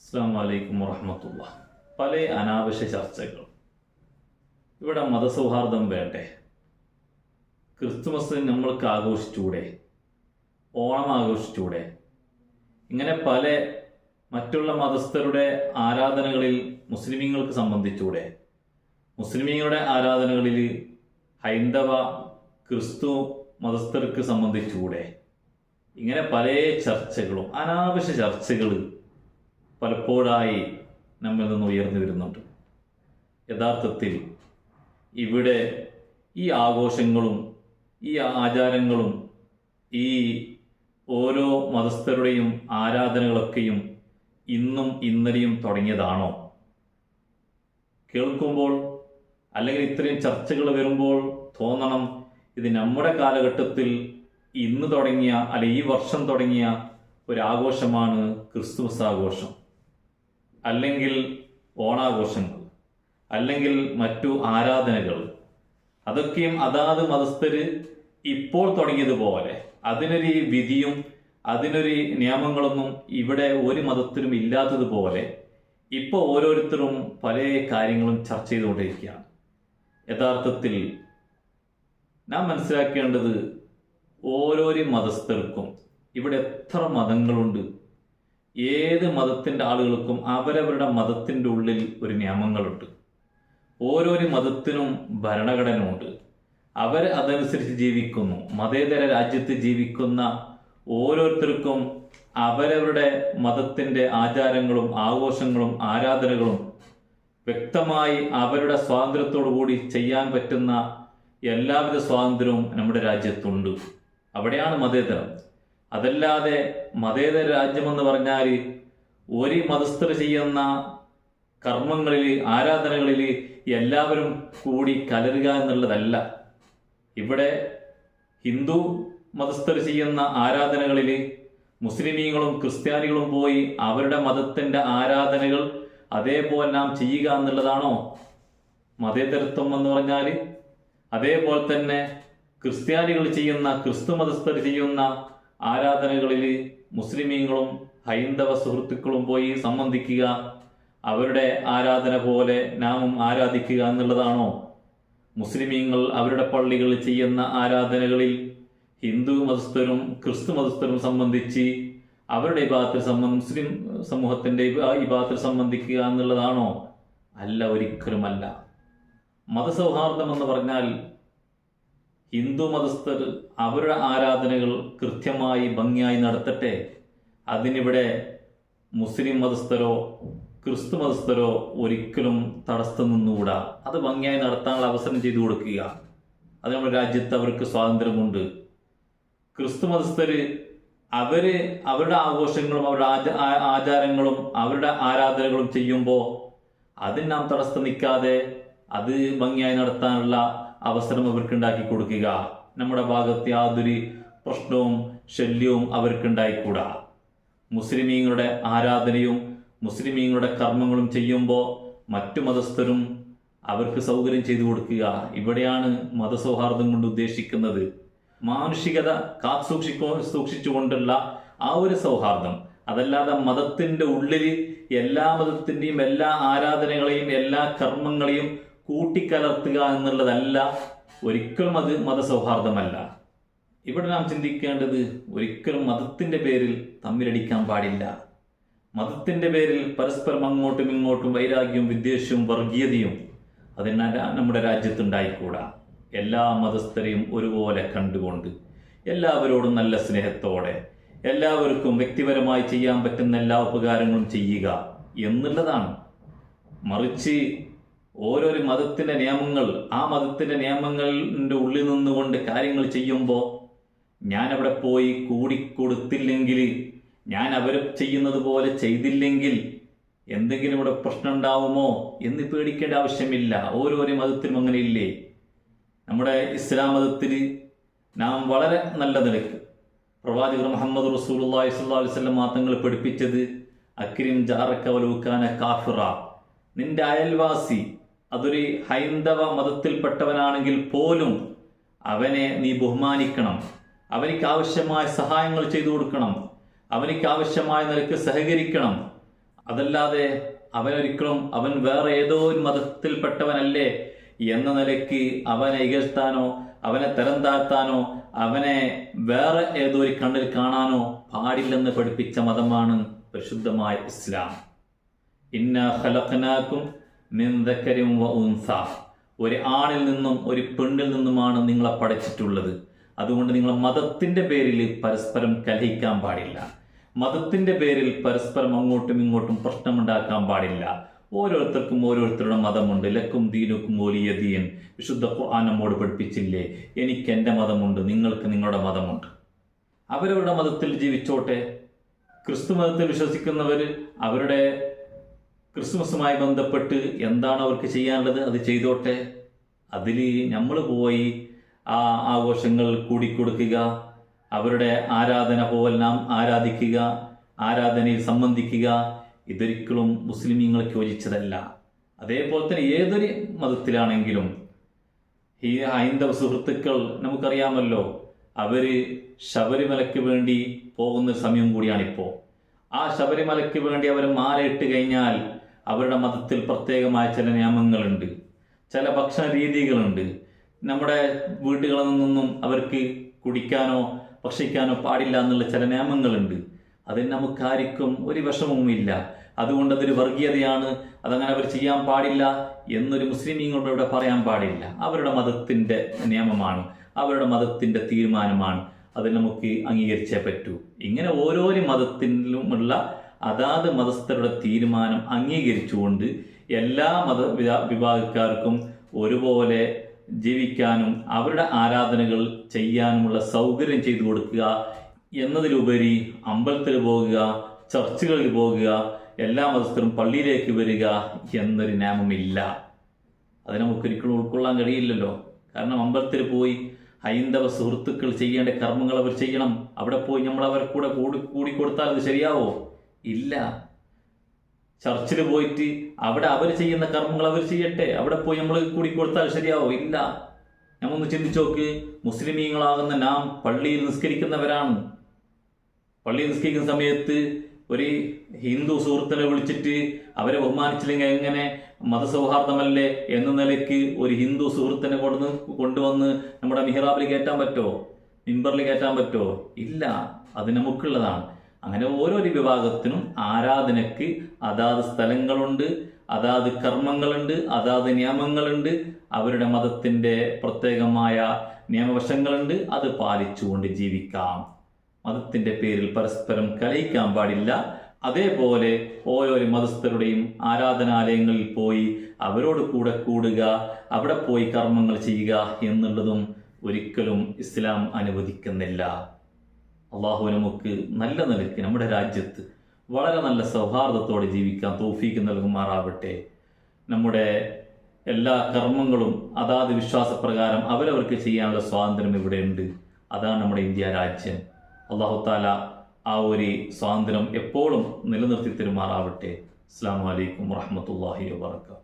അസ്സലാമു അലൈക്കും വറഹ്മത്തുള്ളാഹി. പല അനാവശ്യ ചർച്ചകൾ. ഇവിടെ മതസൗഹാർദ്ദം വേണ്ടേ? ക്രിസ്തുമസ് നമ്മൾക്ക് ആഘോഷിച്ചൂടെ? ഓണം ആഘോഷിച്ചൂടെ? ഇങ്ങനെ പല മറ്റുള്ള മതസ്ഥരുടെ ആരാധനകളിൽ മുസ്ലിമീങ്ങൾക്ക് സംബന്ധിച്ചൂടെ? മുസ്ലിമീങ്ങളുടെ ആരാധനകളിൽ ഹൈന്ദവ ക്രിസ്തു മതസ്ഥർക്ക് സംബന്ധിച്ചൂടെ? ഇങ്ങനെ പല ചർച്ചകളും അനാവശ്യ ചർച്ചകൾ പലപ്പോഴായി നമ്മിൽ നിന്ന് ഉയർന്നു വരുന്നുണ്ട്. യഥാർത്ഥത്തിൽ ഇവിടെ ഈ ആഘോഷങ്ങളും ഈ ആചാരങ്ങളും ഈ ഓരോ മതസ്ഥരുടെയും ആരാധനകളൊക്കെയും ഇന്നും ഇന്നലെയും തുടങ്ങിയതാണോ? കേൾക്കുമ്പോൾ അല്ലെങ്കിൽ ഇത്രയും ചർച്ചകൾ വരുമ്പോൾ തോന്നണം ഇത് നമ്മുടെ കാലഘട്ടത്തിൽ ഇന്ന് തുടങ്ങിയ അല്ലെങ്കിൽ ഈ വർഷം തുടങ്ങിയ ഒരാഘോഷമാണ് ക്രിസ്തുമസ് ആഘോഷം, അല്ലെങ്കിൽ ഓണാഘോഷങ്ങൾ, അല്ലെങ്കിൽ മറ്റു ആരാധനകൾ. അതൊക്കെയും അതാത് മതസ്ഥര് ഇപ്പോൾ തുടങ്ങിയതുപോലെ അതിനൊരു വിധിയും അതിനൊരു നിയമങ്ങളൊന്നും ഇവിടെ ഒരു മതത്തിലും ഇല്ലാത്തതുപോലെ ഇപ്പോൾ ഓരോരുത്തരും പല കാര്യങ്ങളും ചർച്ച ചെയ്തുകൊണ്ടിരിക്കുകയാണ്. യഥാർത്ഥത്തിൽ നാം മനസ്സിലാക്കേണ്ടത് ഓരോരോ മതസ്ഥർക്കും ഇവിടെ എത്ര മതങ്ങളുണ്ട്, ഏത് മതത്തിൻ്റെ ആളുകൾക്കും അവരവരുടെ മതത്തിൻ്റെ ഉള്ളിൽ ഒരു നിയമങ്ങളുണ്ട്. ഓരോരോ മതത്തിനും ഭരണഘടനയുണ്ട്. അവർ അതനുസരിച്ച് ജീവിക്കുന്നു. മതേതര രാജ്യത്ത് ജീവിക്കുന്ന ഓരോരുത്തർക്കും അവരവരുടെ മതത്തിൻ്റെ ആചാരങ്ങളും ആഘോഷങ്ങളും ആരാധനകളും വ്യക്തമായി അവരുടെ സ്വാതന്ത്ര്യത്തോടു കൂടി ചെയ്യാൻ പറ്റുന്ന എല്ലാവിധ സ്വാതന്ത്ര്യവും നമ്മുടെ രാജ്യത്തുണ്ട്. അവിടെയാണ് മതേതരം. അതല്ലാതെ മതേതര രാജ്യമെന്ന് പറഞ്ഞാൽ ഒരു മതസ്ഥർ ചെയ്യുന്ന കർമ്മങ്ങളിൽ ആരാധനകളിൽ എല്ലാവരും കൂടി കലരുക എന്നുള്ളതല്ല. ഇവിടെ ഹിന്ദു മതസ്ഥർ ചെയ്യുന്ന ആരാധനകളിൽ മുസ്ലിമീങ്ങളും ക്രിസ്ത്യാനികളും പോയി അവരുടെ മതത്തിൻ്റെ ആരാധനകൾ അതേപോലെ നാം ചെയ്യുക എന്നുള്ളതാണോ മതേതരത്വം എന്ന് പറഞ്ഞാൽ? അതേപോലെ തന്നെ ക്രിസ്ത്യാനികൾ ചെയ്യുന്ന ക്രിസ്തു മതസ്ഥർ ചെയ്യുന്ന ആരാധനകളിൽ മുസ്ലിമീങ്ങളും ഹൈന്ദവ സുഹൃത്തുക്കളും പോയി സംബന്ധിക്കുക, അവരുടെ ആരാധന പോലെ നാമും ആരാധിക്കുക എന്നുള്ളതാണോ? മുസ്ലിമീങ്ങൾ അവരുടെ പള്ളികളിൽ ചെയ്യുന്ന ആരാധനകളിൽ ഹിന്ദു മതസ്ഥരും ക്രിസ്തു മതസ്ഥരും സംബന്ധിച്ച് അവരുടെ ഇബാദത്തിൽ മുസ്ലിം സമൂഹത്തിൻ്റെ ഇബാദത്തിൽ സംബന്ധിക്കുക എന്നുള്ളതാണോ? അല്ല, ഒരിക്കലുമല്ല. മതസൗഹാർദ്ദം എന്ന് പറഞ്ഞാൽ ഹിന്ദു മതസ്ഥർ അവരുടെ ആരാധനകൾ കൃത്യമായി ഭംഗിയായി നടത്തട്ടെ. അതിനിവിടെ മുസ്ലിം മതസ്ഥരോ ക്രിസ്തു മതസ്ഥരോ ഒരിക്കലും തടസ്സം നിന്നുകൂടാ. അത് ഭംഗിയായി നടത്താനുള്ള അവസരം ചെയ്തു കൊടുക്കുക. അത് നമ്മുടെ രാജ്യത്ത് അവർക്ക് സ്വാതന്ത്ര്യമുണ്ട്. ക്രിസ്തു മതസ്ഥര് അവരുടെ ആഘോഷങ്ങളും അവരുടെ ആചാരങ്ങളും അവരുടെ ആരാധനകളും ചെയ്യുമ്പോൾ അതിന് നാം തടസ്സം നിൽക്കാതെ അത് ഭംഗിയായി നടത്താനുള്ള അവസരം അവർക്ക് ഉണ്ടാക്കി കൊടുക്കുക. നമ്മുടെ ഭാഗത്ത് യാതൊരു പ്രശ്നവും ശല്യവും അവർക്ക് ഉണ്ടായിക്കൂടാ. മുസ്ലിമീങ്ങളുടെ ആരാധനയും മുസ്ലിമീങ്ങളുടെ കർമ്മങ്ങളും ചെയ്യുമ്പോൾ മറ്റു മതസ്ഥരും അവർക്ക് സൗകര്യം ചെയ്തു കൊടുക്കുക. ഇവിടെയാണ് മതസൗഹാർദ്ദം കൊണ്ട് ഉദ്ദേശിക്കുന്നത്. മാനുഷികത സൂക്ഷിച്ചുകൊണ്ടുള്ള ആ ഒരു സൗഹാർദ്ദം. അതല്ലാതെ മതത്തിൻ്റെ ഉള്ളിൽ എല്ലാ മതത്തിൻ്റെയും എല്ലാ ആരാധനകളെയും എല്ലാ കർമ്മങ്ങളെയും കൂട്ടിക്കലർത്തുക എന്നുള്ളതല്ല. ഒരിക്കലും അത് മതസൗഹാർദ്ദമല്ല. ഇവിടെ നാം ചിന്തിക്കേണ്ടത് ഒരിക്കലും മതത്തിൻ്റെ പേരിൽ തമ്മിലടിക്കാൻ പാടില്ല. മതത്തിൻ്റെ പേരിൽ പരസ്പരം അങ്ങോട്ടും ഇങ്ങോട്ടും വൈരാഗ്യവും വിദ്വേഷവും വർഗീയതയും അതിന് നമ്മുടെ രാജ്യത്തുണ്ടായിക്കൂടാ. എല്ലാ മതസ്ഥരെയും ഒരുപോലെ കണ്ടുകൊണ്ട് എല്ലാവരോടും നല്ല സ്നേഹത്തോടെ എല്ലാവർക്കും വ്യക്തിപരമായി ചെയ്യാൻ പറ്റുന്ന എല്ലാ ഉപകാരങ്ങളും ചെയ്യുക എന്നുള്ളതാണ്. മറിച്ച് ഓരോരോ മതത്തിൻ്റെ നിയമങ്ങൾ ആ മതത്തിൻ്റെ നിയമങ്ങളുടെ ഉള്ളിൽ നിന്നുകൊണ്ട് കാര്യങ്ങൾ ചെയ്യുമ്പോൾ ഞാൻ അവിടെ പോയി കൂടിക്കൊടുത്തില്ലെങ്കിൽ, ഞാൻ അവർ ചെയ്യുന്നത് പോലെ ചെയ്തില്ലെങ്കിൽ എന്തെങ്കിലും ഇവിടെ പ്രശ്നം ഉണ്ടാവുമോ എന്ന് പേടിക്കേണ്ട ആവശ്യമില്ല. ഓരോരോ മതത്തിനും അങ്ങനെയില്ലേ? നമ്മുടെ ഇസ്ലാം മതത്തിൽ നാം വളരെ നല്ല നിലക്ക് പ്രവാചകർ മുഹമ്മദ് റസൂലുള്ളാഹി സ്വല്ലല്ലാഹു അലൈഹി വസല്ലം തങ്ങൾ പഠിപ്പിച്ചത് അക്രിം ജാറക വലൗ കാന കാഫിറ, നിന്റെ അയൽവാസി അതൊരു ഹൈന്ദവ മതത്തിൽപ്പെട്ടവനാണെങ്കിൽ പോലും അവനെ നീ ബഹുമാനിക്കണം. അവനിക്ക് ആവശ്യമായ സഹായങ്ങൾ ചെയ്തു കൊടുക്കണം. അവനിക്ക് ആവശ്യമായ നിലക്ക് സഹകരിക്കണം. അതല്ലാതെ അവനൊരിക്കലും അവൻ വേറെ ഏതോ ഒരു മതത്തിൽപ്പെട്ടവനല്ലേ എന്ന നിലയ്ക്ക് അവനെ ഇകഴ്ത്താനോ അവനെ തരം താഴ്ത്താനോ അവനെ വേറെ ഏതോ ഒരു കണ്ണിൽ കാണാനോ പാടില്ലെന്ന് പഠിപ്പിച്ച മതമാണ് പരിശുദ്ധമായ ഇസ്ലാം. ഇന്നാ ഖലഖനാകും മിൻ ദക്കരിൻ വ ഉൻസ, ഒരു ആണിൽ നിന്നും ഒരു പെണ്ണിൽ നിന്നുമാണ് നിങ്ങളെ പഠിച്ചിട്ടുള്ളത്. അതുകൊണ്ട് നിങ്ങൾ മതത്തിന്റെ പേരിൽ പരസ്പരം കലഹിക്കാൻ പാടില്ല. മതത്തിന്റെ പേരിൽ പരസ്പരം അങ്ങോട്ടും ഇങ്ങോട്ടും പ്രശ്നമുണ്ടാക്കാൻ പാടില്ല. ഓരോരുത്തർക്കും ഓരോരുത്തരുടെ മതമുണ്ട്. ലക്കും ദീനുക്കും വലിയ ദീൻ, വിശുദ്ധ ഖുർആൻ നമ്മോട് പഠിപ്പിച്ചില്ലേ? എനിക്ക് എൻ്റെ മതമുണ്ട്, നിങ്ങൾക്ക് നിങ്ങളുടെ മതമുണ്ട്. അവരവരുടെ മതത്തിൽ ജീവിച്ചോട്ടെ. ക്രിസ്തു മതത്തിൽ വിശ്വസിക്കുന്നവർ അവരുടെ ക്രിസ്മസുമായി ബന്ധപ്പെട്ട് എന്താണ് അവർക്ക് ചെയ്യാനുള്ളത് അത് ചെയ്തോട്ടെ. അതിൽ നമ്മൾ പോയി ആ ആഘോഷങ്ങൾ കൂടിക്കൊടുക്കുക, അവരുടെ ആരാധന പോലെ നാം ആരാധിക്കുക, ആരാധനയിൽ സംബന്ധിക്കുക, ഇതൊരിക്കലും മുസ്ലിമീങ്ങൾക്ക് യോജിച്ചതല്ല. അതേപോലെ തന്നെ ഏതൊരു മതത്തിലാണെങ്കിലും ഈ ഹൈന്ദവ സുഹൃത്തുക്കൾ നമുക്കറിയാമല്ലോ, അവര് ശബരിമലയ്ക്ക് വേണ്ടി പോകുന്ന സമയം കൂടിയാണിപ്പോൾ. ആ ശബരിമലയ്ക്ക് വേണ്ടി അവർ മാലയിട്ട് കഴിഞ്ഞാൽ അവരുടെ മതത്തിൽ പ്രത്യേകമായ ചില നിയമങ്ങളുണ്ട്, ചില ഭക്ഷണ രീതികളുണ്ട്. നമ്മുടെ വീടുകളിൽ നിന്നൊന്നും അവർക്ക് കുടിക്കാനോ ഭക്ഷിക്കാനോ പാടില്ല എന്നുള്ള ചില നിയമങ്ങളുണ്ട്. അതിന് നമുക്കാർക്കും ഒരു വിഷമവുമില്ല. അതുകൊണ്ട് അതൊരു വർഗീയതയാണ്, അതങ്ങനെ അവർ ചെയ്യാൻ പാടില്ല എന്നൊരു മുസ്ലിമീങ്ങളോട് ഇവിടെ പറയാൻ പാടില്ല. അവരുടെ മതത്തിൻ്റെ നിയമമാണ്, അവരുടെ മതത്തിൻ്റെ തീരുമാനമാണ്, അത് നമുക്ക് അംഗീകരിച്ചേ പറ്റൂ. ഇങ്ങനെ ഓരോരോ മതത്തിലുമുള്ള അതാത് മതസ്ഥരുടെ തീരുമാനം അംഗീകരിച്ചുകൊണ്ട് എല്ലാ വിഭാഗക്കാർക്കും ഒരുപോലെ ജീവിക്കാനും അവരുടെ ആരാധനകൾ ചെയ്യാനുമുള്ള സൗകര്യം ചെയ്തു കൊടുക്കുക എന്നതിലുപരി അമ്പലത്തിൽ പോകുക, ചർച്ചുകളിൽ പോകുക, എല്ലാ മതസ്ഥരും പള്ളിയിലേക്ക് വരിക എന്നൊരു നിയമമില്ല. അത് നമുക്കൊരിക്കലും ഉൾക്കൊള്ളാൻ കഴിയില്ലല്ലോ. കാരണം അമ്പലത്തിൽ പോയി ഹൈന്ദവ സുഹൃത്തുക്കൾ ചെയ്യേണ്ട കർമ്മങ്ങൾ അവർ ചെയ്യണം. അവിടെ പോയി നമ്മൾ അവരെ കൂടിക്കൊടുത്താൽ അത് ശരിയാവോ? ഇല്ല. ചർച്ചിൽ പോയിട്ട് അവിടെ അവർ ചെയ്യുന്ന കർമ്മങ്ങൾ അവർ ചെയ്യട്ടെ, അവിടെ പോയി നമ്മൾ കൂടിക്കൊടുത്താൽ ശരിയാവോ? ഇല്ല. നമ്മൊന്ന് ചിന്തിച്ചു നോക്ക്. മുസ്ലിമീങ്ങളാകുന്ന നാം പള്ളിയിൽ നിസ്കരിക്കുന്നവരാണ്. പള്ളിയിൽ നിസ്കരിക്കുന്ന സമയത്ത് ഒരു ഹിന്ദു സുഹൃത്തിനെ വിളിച്ചിട്ട് അവരെ ബഹുമാനിച്ചില്ലെങ്കിൽ എങ്ങനെ മതസൗഹാർദ്ദമല്ലേ എന്ന നിലയ്ക്ക് ഒരു ഹിന്ദു സുഹൃത്തിനെ കൊണ്ടുവന്ന് നമ്മുടെ മിഹ്റാബിൽ കയറ്റാൻ പറ്റുമോ? മിമ്പറിൽ കയറ്റാൻ പറ്റുമോ? ഇല്ല. അത് നമുക്കുള്ളതാണ്. അങ്ങനെ ഓരോരോ വിഭാഗത്തിനും ആരാധനയ്ക്ക് അതാത് സ്ഥലങ്ങളുണ്ട്, അതാത് കർമ്മങ്ങളുണ്ട്, അതാത് നിയമങ്ങളുണ്ട്, അവരുടെ മതത്തിൻ്റെ പ്രത്യേകമായ നിയമവശങ്ങളുണ്ട്. അത് പാലിച്ചുകൊണ്ട് ജീവിക്കാം. മതത്തിൻ്റെ പേരിൽ പരസ്പരം കലഹിക്കാൻ പാടില്ല. അതേപോലെ ഓരോരോ മതസ്ഥരുടെയും ആരാധനാലയങ്ങളിൽ പോയി അവരോട് കൂടെ കൂടുക, അവിടെ പോയി കർമ്മങ്ങൾ ചെയ്യുക എന്നുള്ളതും ഒരിക്കലും ഇസ്ലാം അനുവദിക്കുന്നില്ല. അള്ളാഹു നമുക്ക് നല്ല നിലയ്ക്ക് നമ്മുടെ രാജ്യത്ത് വളരെ നല്ല സൗഹാർദ്ദത്തോടെ ജീവിക്കാൻ തൗഫീക്ക് നൽകുമാറാവട്ടെ. നമ്മുടെ എല്ലാ കർമ്മങ്ങളും അതാത് വിശ്വാസപ്രകാരം അവരവർക്ക് ചെയ്യാനുള്ള സ്വാതന്ത്ര്യം ഇവിടെയുണ്ട്. അതാണ് നമ്മുടെ ഇന്ത്യ രാജ്യം. അള്ളാഹു താല ആ ഒരു സ്വാതന്ത്ര്യം എപ്പോഴും നിലനിർത്തി തരുമാറാവട്ടെ. അസ്സലാമു അലൈക്കും വറഹ്മത്തുള്ളാഹി വബറകാതുഹു.